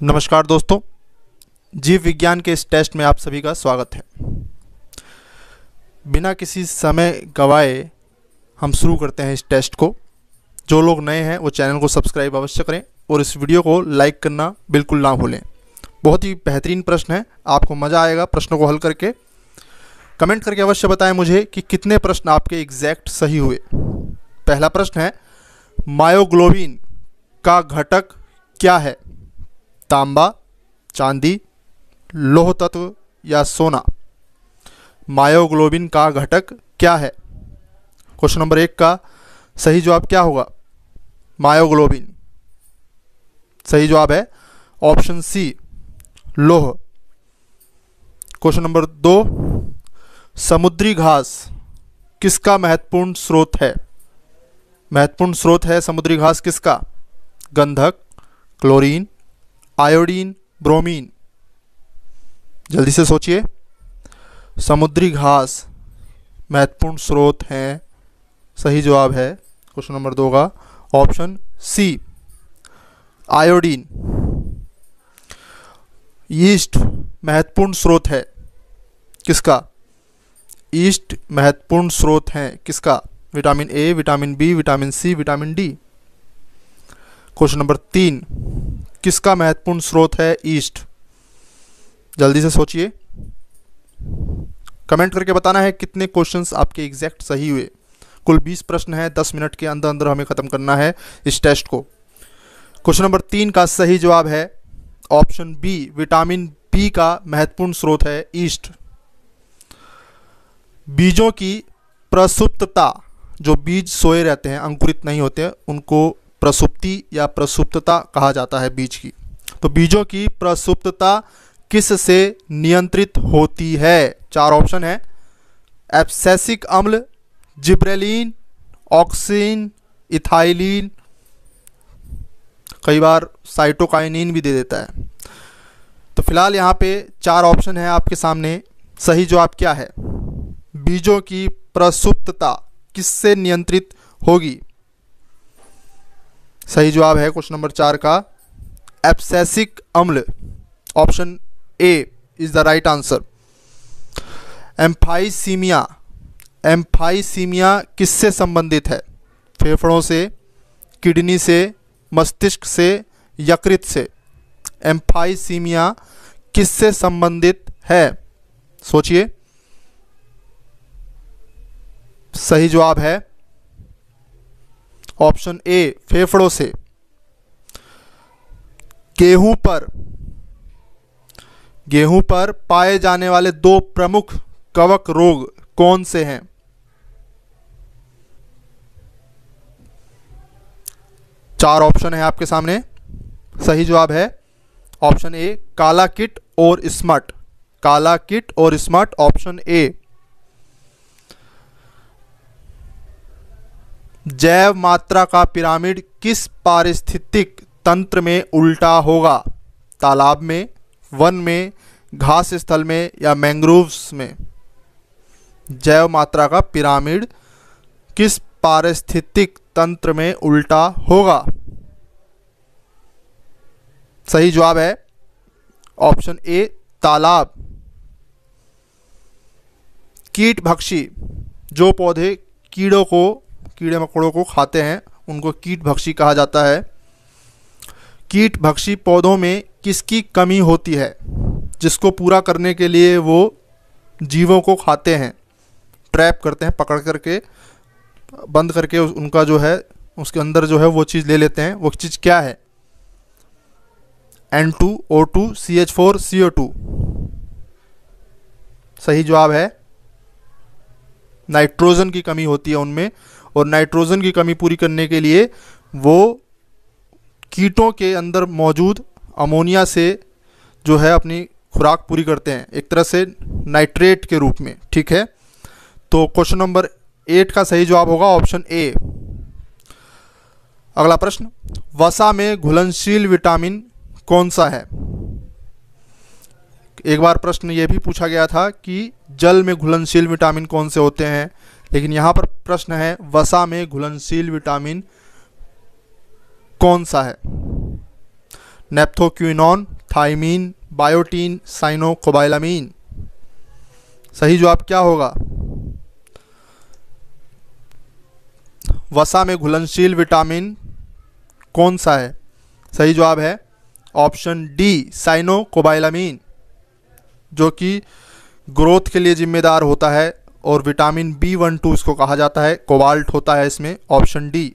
नमस्कार दोस्तों, जीव विज्ञान के इस टेस्ट में आप सभी का स्वागत है। बिना किसी समय गवाए हम शुरू करते हैं इस टेस्ट को। जो लोग नए हैं वो चैनल को सब्सक्राइब अवश्य करें और इस वीडियो को लाइक करना बिल्कुल ना भूलें। बहुत ही बेहतरीन प्रश्न है, आपको मज़ा आएगा प्रश्नों को हल करके। कमेंट करके अवश्य बताएं मुझे कि कितने प्रश्न आपके एग्जैक्ट सही हुए। पहला प्रश्न है, मायोग्लोबिन का घटक क्या है? तांबा, चांदी, लौह तत्व या सोना? मायोग्लोबिन का घटक क्या है? क्वेश्चन नंबर 1 का सही जवाब क्या होगा? मायोग्लोबिन। सही जवाब है ऑप्शन सी, लौह। क्वेश्चन नंबर 2, समुद्री घास किसका महत्वपूर्ण स्रोत है? महत्वपूर्ण स्रोत है समुद्री घास किसका? गंधक, क्लोरीन, आयोडीन, ब्रोमीन? जल्दी से सोचिए। समुद्री घास महत्वपूर्ण स्रोत हैं। सही जवाब है क्वेश्चन नंबर 2 का ऑप्शन सी, आयोडीन। यीस्ट महत्वपूर्ण स्रोत है किसका? यीस्ट महत्वपूर्ण स्रोत है किसका? Vitamin A, vitamin B, vitamin C, vitamin D? Question number 3, किसका महत्वपूर्ण स्रोत है यीस्ट? जल्दी से सोचिए। कमेंट करके बताना है कितने क्वेश्चंस आपके एग्जैक्ट सही हुए। कुल 20 प्रश्न है, 10 मिनट के अंदर अंदर हमें ख़त्म करना है इस टेस्ट को। क्वेश्चन नंबर 3 का सही जवाब है ऑप्शन बी, विटामिन बी का महत्वपूर्ण स्रोत है यीस्ट। बीजों की प्रसुप्तता, जो बीज सोए रहते हैं, अंकुरित नहीं होते, उनको प्रसुप्ति या प्रसुप्तता कहा जाता है बीज की। तो बीजों की प्रसुप्तता किस से नियंत्रित होती है? 4 ऑप्शन है, एब्सेसिक अम्ल, जिब्रेलिन, ऑक्सिन, इथाइलिन, कई बार साइटोकाइनिन भी दे देता है। तो फिलहाल यहाँ पे 4 ऑप्शन है आपके सामने। सही जवाब क्या है? बीजों की प्रसुप्तता किससे नियंत्रित होगी? सही जवाब है क्वेश्चन नंबर 4 का एब्सेसिक अम्ल। Option A is the right answer. Emphysema, emphysema किससे संबंधित है? फेफड़ों से, किडनी से, मस्तिष्क से, यकृत से? एम्फाइसीमिया किससे संबंधित है? सोचिए। सही जवाब है ऑप्शन ए, फेफड़ों से। गेहूं पर पाए जाने वाले 2 प्रमुख कवक रोग कौन से हैं? चार ऑप्शन है आपके सामने। सही जवाब है ऑप्शन ए, काला कीट और स्मट। काला कीट और स्मट, ऑप्शन ए। जैव मात्रा का पिरामिड किस पारिस्थितिक तंत्र में उल्टा होगा? तालाब में, वन में, घास स्थल में या मैंग्रोव्स में? जैव मात्रा का पिरामिड किस पारिस्थितिक तंत्र में उल्टा होगा? सही जवाब है ऑप्शन ए, तालाब। कीट भक्षी, जो पौधे कीड़े मकोड़ों को खाते हैं उनको कीट भक्षी कहा जाता है। कीट भक्षी पौधों में किसकी कमी होती है जिसको पूरा करने के लिए वो जीवों को खाते हैं, ट्रैप करते हैं, पकड़ करके बंद करके उनका जो है उसके अंदर जो है वो चीज़ ले लेते हैं? वो चीज़ क्या है? N2O2 CH4 CO2? सही जवाब है नाइट्रोजन की कमी होती है उनमें, और नाइट्रोजन की कमी पूरी करने के लिए वो कीटों के अंदर मौजूद अमोनिया से जो है अपनी खुराक पूरी करते हैं, एक तरह से नाइट्रेट के रूप में। ठीक है, तो क्वेश्चन नंबर 8 का सही जवाब होगा ऑप्शन ए। अगला प्रश्न, वसा में घुलनशील विटामिन कौन सा है? एक बार प्रश्न ये भी पूछा गया था कि जल में घुलनशील विटामिन कौन से होते हैं, लेकिन यहाँ पर प्रश्न है वसा में घुलनशील विटामिन कौन सा है? नेप्थोक्विनोन, थाइमीन, बायोटीन, साइनोकोबाइलामीन। सही जवाब क्या होगा? वसा में घुलनशील विटामिन कौन सा है? सही जवाब है ऑप्शन डी, साइनोकोबाइलामीन, जो कि ग्रोथ के लिए जिम्मेदार होता है और विटामिन B12 इसको कहा जाता है, कोबाल्ट होता है इसमें, ऑप्शन डी।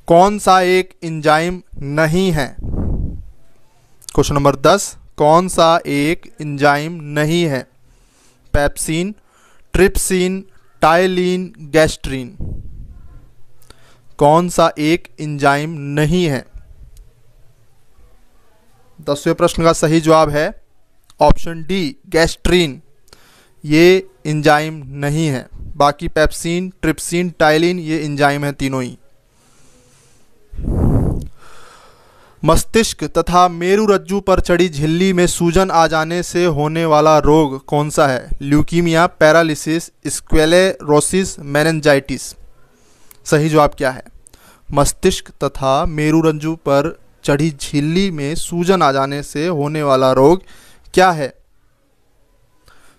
कौन सा एक एंजाइम नहीं है? क्वेश्चन नंबर 10, कौन सा एक एंजाइम नहीं है? Pepsin, trypsin, ptyalin, gastrin. कौन सा एक एंजाइम नहीं है? 10वें प्रश्न का सही जवाब है ऑप्शन डी, गैस्ट्रीन। ये एंजाइम नहीं है। बाकी पेप्सिन, ट्रिप्सिन, टाइलिन ये एंजाइम है तीनों ही। मस्तिष्क तथा मेरुरज्जु पर चढ़ी झिल्ली में सूजन आ जाने से होने वाला रोग कौन सा है? Leukaemia, paralysis, sclerosis, meningitis. सही जवाब क्या है? मस्तिष्क तथा मेरुरज्जु पर चढ़ी झिल्ली में सूजन आ जाने से होने वाला रोग क्या है?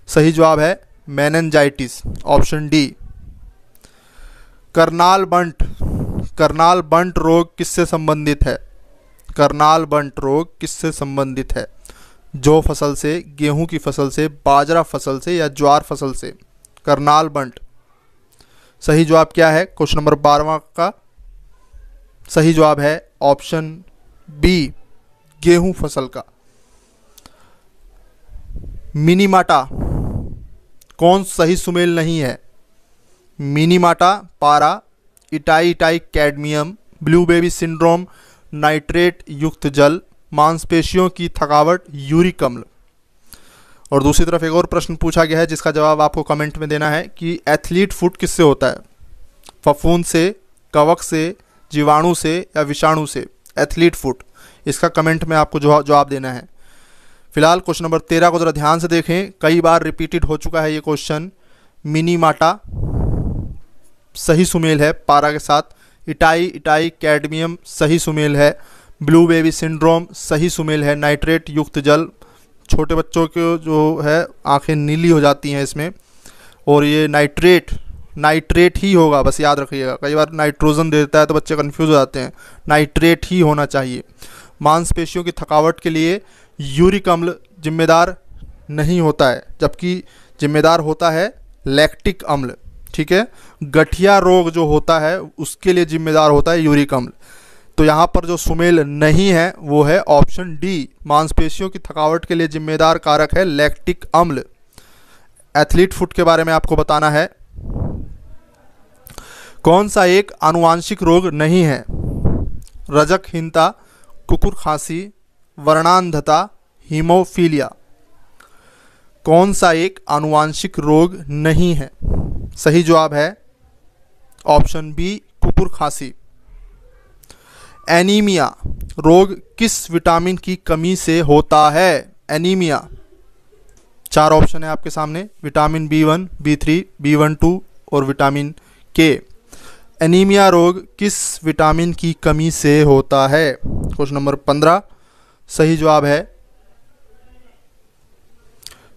सही जवाब है मेनिंजाइटिस, ऑप्शन डी। करनाल बंट रोग किससे संबंधित है? करनाल बंट रोग किससे संबंधित है? जौ फसल से, गेहूं की फसल से, बाजरा फसल से या ज्वार फसल से? करनाल बंट। सही जवाब क्या है क्वेश्चन नंबर 12वां का? सही जवाब है ऑप्शन बी, गेहूं फसल का। मिनीमाटा कौन सही सुमेल नहीं है? मिनीमाटा, पारा, itai cadmium, blue baby syndrome, nitrate युक्त जल, मांसपेशियों की थकावट, यूरिक अम्ल। और दूसरी तरफ एक और प्रश्न पूछा गया है जिसका जवाब आपको कमेंट में देना है कि एथलीट फुट किससे होता है? फफूंद से, कवक से, जीवाणु से या विषाणु से? एथलीट फुट, इसका कमेंट में आपको जवाब देना है। फिलहाल क्वेश्चन नंबर 13 को जरा ध्यान से देखें, कई बार रिपीटेड हो चुका है ये क्वेश्चन। मिनीमाटा सही सुमेल है पारा के साथ, इटाई कैडमियम सही सुमेल है, ब्लू बेबी सिंड्रोम सही सुमेल है, नाइट्रेट युक्त जल, छोटे बच्चों के जो है आंखें नीली हो जाती हैं इसमें, और ये नाइट्रेट ही होगा, बस याद रखिएगा। कई बार नाइट्रोजन दे देता है तो बच्चे कंफ्यूज हो जाते हैं, नाइट्रेट ही होना चाहिए। मांसपेशियों की थकावट के लिए यूरिक अम्ल जिम्मेदार नहीं होता है, जबकि जिम्मेदार होता है लैक्टिक अम्ल। ठीक है, गठिया रोग जो होता है उसके लिए जिम्मेदार होता है यूरिक अम्ल। तो यहाँ पर जो सुमेल नहीं है वो है ऑप्शन डी, मांसपेशियों की थकावट के लिए जिम्मेदार कारक है लैक्टिक अम्ल। एथलीट फुट के बारे में आपको बताना है। कौन सा एक आनुवांशिक रोग नहीं है? रजकहीनता, कुकुर खांसी, वर्णांधता, हीमोफीलिया। कौन सा एक आनुवांशिक रोग नहीं है? सही जवाब है ऑप्शन बी, कुकुर खांसी। एनीमिया रोग किस विटामिन की कमी से होता है? एनीमिया, 4 ऑप्शन है आपके सामने, विटामिन B1, B3, B12 और विटामिन के। एनीमिया रोग किस विटामिन की कमी से होता है? क्वेश्चन नंबर 15, सही जवाब है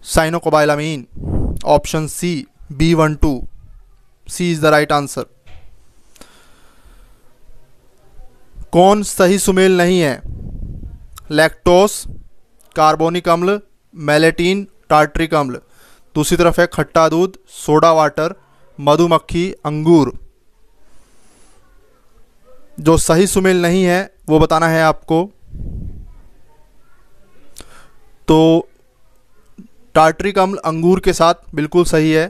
cyanocobalamin, option C, B12, C is the right answer. कौन सही सुमेल नहीं है? लैक्टोस, कार्बोनिक अम्ल, मेलेटिन, टार्ट्रिक अम्ल। दूसरी तरफ है खट्टा दूध, सोडा वाटर, मधुमक्खी, अंगूर। जो सही सुमेल नहीं है वो बताना है आपको। तो टार्ट्रिक अम्ल अंगूर के साथ बिल्कुल सही है,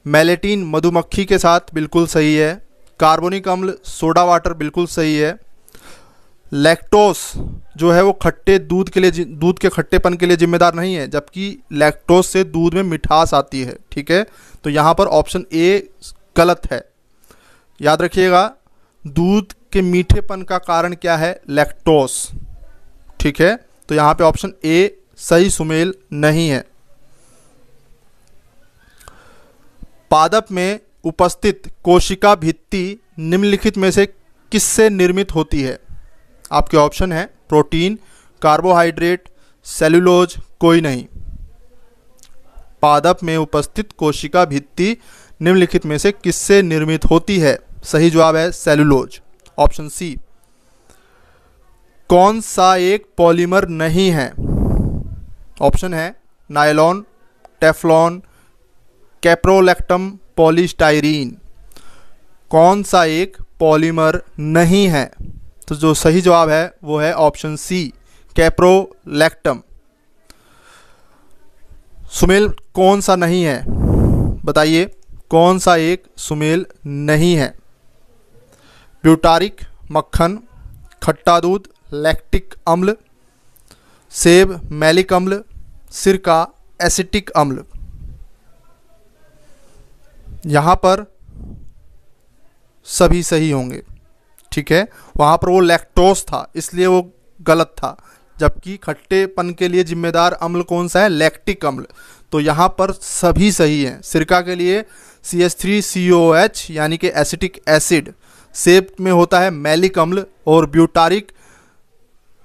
मेलेटिन मधुमक्खी के साथ बिल्कुल सही है, कार्बोनिक अम्ल सोडा वाटर बिल्कुल सही है, लैक्टोस जो है वो खट्टे दूध के लिए, दूध के खट्टेपन के लिए जिम्मेदार नहीं है, जबकि लैक्टोस से दूध में मिठास आती है। ठीक है, तो यहाँ पर ऑप्शन ए गलत है। याद रखिएगा, दूध के मीठेपन का कारण क्या है? लैक्टोस। ठीक है, तो यहाँ पे ऑप्शन ए सही सुमेल नहीं है। पादप में उपस्थित कोशिका भित्ति निम्नलिखित में से किससे निर्मित होती है? आपके ऑप्शन है प्रोटीन, कार्बोहाइड्रेट, सेलुलोज, कोई नहीं। पादप में उपस्थित कोशिका भित्ति निम्नलिखित में से किससे निर्मित होती है? सही जवाब है सेलुलोज, ऑप्शन सी। कौन सा एक पॉलीमर नहीं है? ऑप्शन है नायलॉन, टेफ्लॉन, कैप्रोलैक्टम, पॉलीस्टाइरीन। कौन सा एक पॉलीमर नहीं है? तो जो सही जवाब है वो है ऑप्शन सी, कैप्रोलैक्टम। सुमेल कौन सा नहीं है? बताइए कौन सा एक सुमेल नहीं है? ब्यूटारिक, मक्खन, खट्टा दूध, लैक्टिक अम्ल, सेब, मैलिक अम्ल, सिरका, एसिटिक अम्ल। यहाँ पर सभी सही होंगे, ठीक है। वहाँ पर वो लैक्टोज था इसलिए वो गलत था, जबकि खट्टेपन के लिए जिम्मेदार अम्ल कौन सा है? लैक्टिक अम्ल। तो यहाँ पर सभी सही हैं। सिरका के लिए CH3COH यानी कि एसिटिक एसिड, सेब में होता है मैलिक अम्ल, और ब्यूटारिक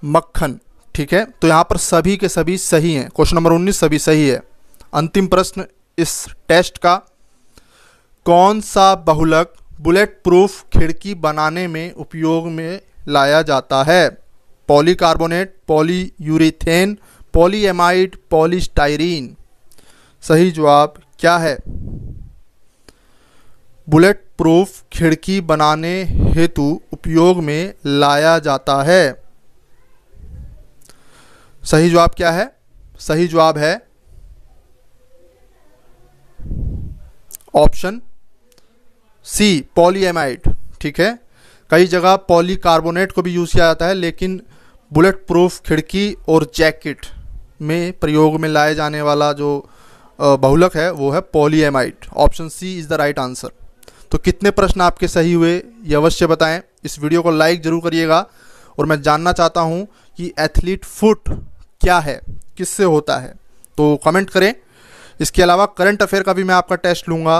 मक्खन, ठीक है। तो यहाँ पर सभी के सभी सही हैं। क्वेश्चन नंबर 19 सभी सही है। अंतिम प्रश्न इस टेस्ट का, कौन सा बहुलक बुलेट प्रूफ खिड़की बनाने में उपयोग में लाया जाता है? Polycarbonate, polyurethane, polyamide, polystyrene. सही जवाब क्या है? बुलेट प्रूफ खिड़की बनाने हेतु उपयोग में लाया जाता है। सही जवाब क्या है? सही जवाब है ऑप्शन सी, पॉलीएमाइड, ठीक है। कई जगह पॉलीकार्बोनेट को भी यूज़ किया जाता है, लेकिन बुलेट प्रूफ खिड़की और जैकेट में प्रयोग में लाए जाने वाला जो बहुलक है वो है polyamide. Option C is the right answer. तो कितने प्रश्न आपके सही हुए ये अवश्य बताएं। इस वीडियो को लाइक ज़रूर करिएगा, और मैं जानना चाहता हूं कि एथलीट फुट क्या है, किससे होता है, तो कमेंट करें। इसके अलावा करंट अफेयर का भी मैं आपका टेस्ट लूँगा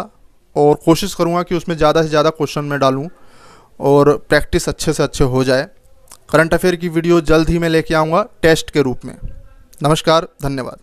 और कोशिश करूँगा कि उसमें ज़्यादा से ज़्यादा क्वेश्चन मैं डालूँ और प्रैक्टिस अच्छे से अच्छे हो जाए। करंट अफेयर की वीडियो जल्द ही मैं लेके आऊँगा टेस्ट के रूप में। नमस्कार, धन्यवाद।